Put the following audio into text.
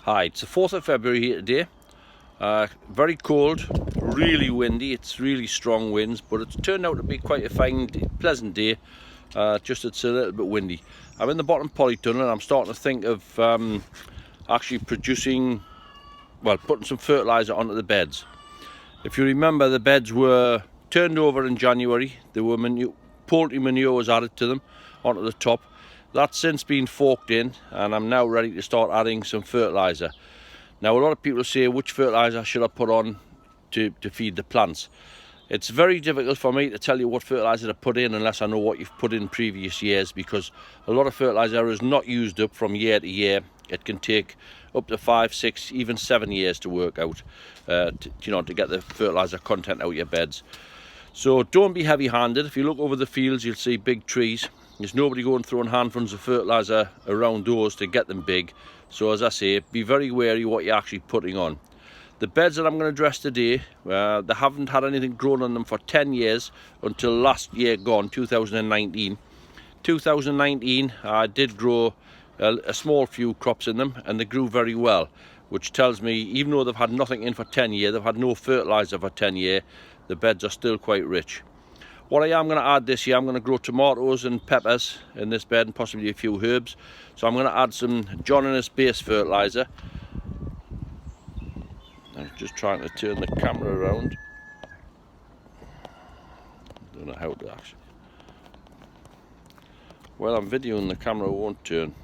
Hi, it's the 4th of February here today. Very cold, really windy, it's really strong winds, but it's turned out to be quite a fine, pleasant day. Just it's a little bit windy. I'm in the bottom polytunnel and I'm starting to think of actually putting some fertiliser onto the beds. If you remember, the beds were turned over in January. There were poultry manure was added to them onto the top. That's since been forked in and I'm now ready to start adding some fertiliser. Now a lot of people say, which fertiliser should I put on to feed the plants? It's very difficult for me to tell you what fertiliser to put in unless I know what you've put in previous years, because a lot of fertiliser is not used up from year to year. It can take up to 5, 6, even 7 years to work out, to get the fertiliser content out of your beds. So don't be heavy-handed. If you look over the fields, you'll see big trees. There's nobody going throwing handfuls of fertiliser around those to get them big. So as I say, be very wary what you're actually putting on. The beds that I'm going to address today, they haven't had anything grown on them for 10 years until last year gone, 2019. 2019, I did grow a small few crops in them and they grew very well, which tells me even though they've had nothing in for 10 years, they've had no fertiliser for 10 years, the beds are still quite rich. What I am going to add this year, I'm going to grow tomatoes and peppers in this bed and possibly a few herbs. So I'm going to add some John Innes base fertiliser. I'm just trying to turn the camera around. Don't know how to actually. Well, I'm videoing, the camera won't turn.